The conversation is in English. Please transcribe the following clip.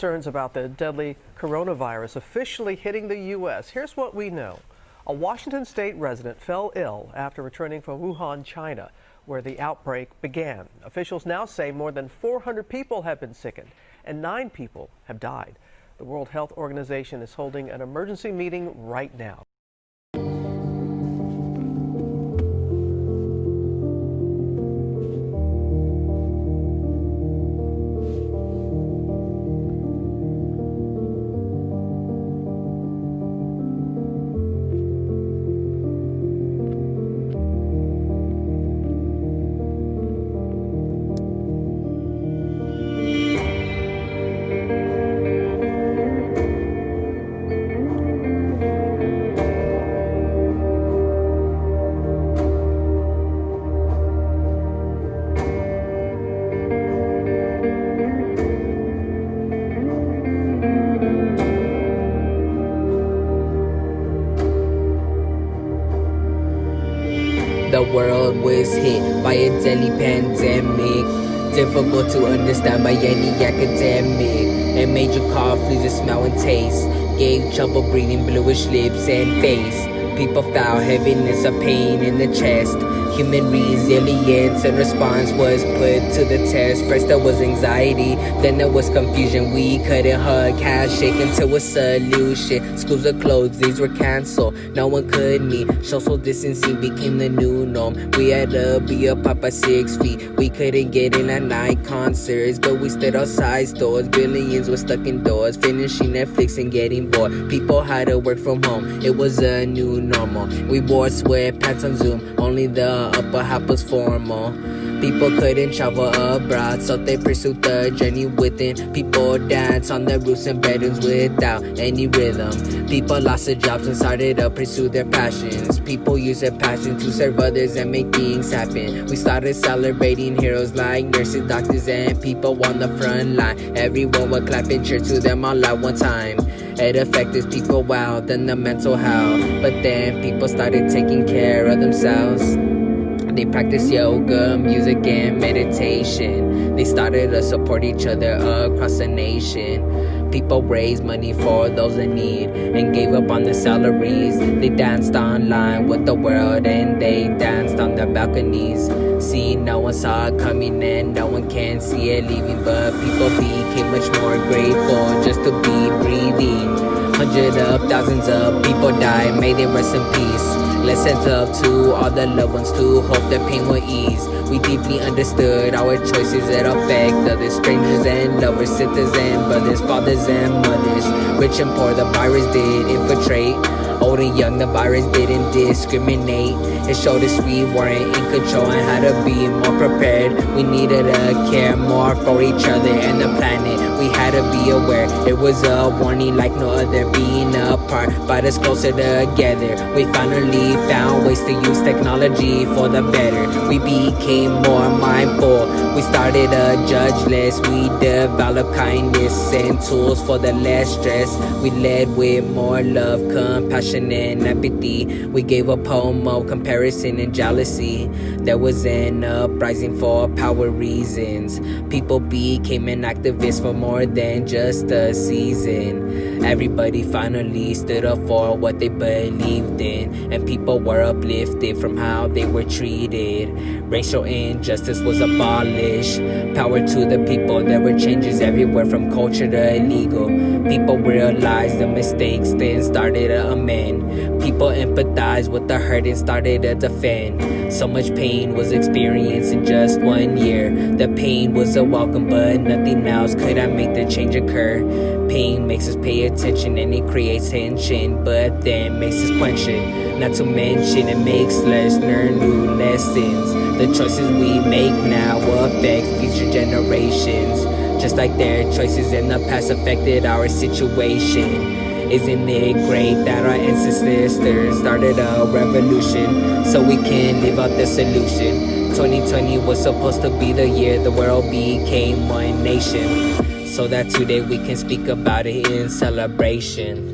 Concerns about the deadly coronavirus officially hitting the U.S. Here's what we know. A Washington state resident fell ill after returning from Wuhan, China, where the outbreak began. Officials now say more than 400 people have been sickened and 9 people have died. The World Health Organization is holding an emergency meeting right now. The world was hit by a deadly pandemic, difficult to understand by any academic. It made you cough, lose your smell and taste, gave trouble breathing, bluish lips and face. People felt heaviness of pain in the chest. Human resilience and response was put to the test. First there was anxiety, then there was confusion. We couldn't hug, handshake until a solution. Schools were closed, these were canceled. No one could meet. Social distancing became the new norm. We had to be apart by 6 feet. We couldn't get in at night concerts, but we stood outside stores. Billions were stuck indoors, finishing Netflix and getting bored. People had to work from home. It was a new normal. We wore sweatpants on Zoom. Only the upper half was formal. People couldn't travel abroad, so they pursued the journey within. People danced on the roofs and bedrooms without any rhythm. People lost their jobs and started to pursue their passions. People used their passion to serve others and make things happen. We started celebrating heroes like nurses, doctors, and people on the front line. Everyone would clap and cheer to them all at one time. It affected people wow, then the mental health. But then people started taking care of themselves. They practiced yoga, music, and meditation. They started to support each other across the nation. People raised money for those in need and gave up on their salaries. They danced online with the world and they danced on their balconies. See, no one saw it coming and no one can see it leaving, but people became much more grateful just to be breathing. Hundreds of thousands of people died, may they rest in peace. Let's send love to all the loved ones to hope their pain will ease. We deeply understood our choices that affect others, strangers and lovers, sisters and brothers, fathers and mothers. Rich and poor, the virus did infiltrate. Old and young, the virus didn't discriminate. It showed us we weren't in control and had to be more prepared. We needed to care more for each other and the planet. We had to be aware. It was a warning like no other. Being apart brought us closer together. We finally found ways to use technology for the better. We became more mindful. We started to judge less. We developed kindness and tools for the less stress. We led with more love, compassion, and empathy. We gave up homo, comparison, and jealousy. There was an uprising for power reasons. People became an activist for more than just a season. Everybody finally stood up for what they believed in, and people were uplifted from how they were treated. Racial injustice was abolished. Power to the people. There were changes everywhere from culture to illegal. People realized the mistakes, then started to amend. People empathized with the hurt and started to defend. So much pain was experienced in just 1 year. The pain was a welcome, but nothing else could have made the change occur. Pain makes us pay attention and it creates tension, but then makes us question. Not to mention it makes us learn new lessons. The choices we make now affect future generations, just like their choices in the past affected our situation. Isn't it great that our ancestors started a revolution so we can live out the solution? 2020 was supposed to be the year the world became one nation, so that today we can speak about it in celebration.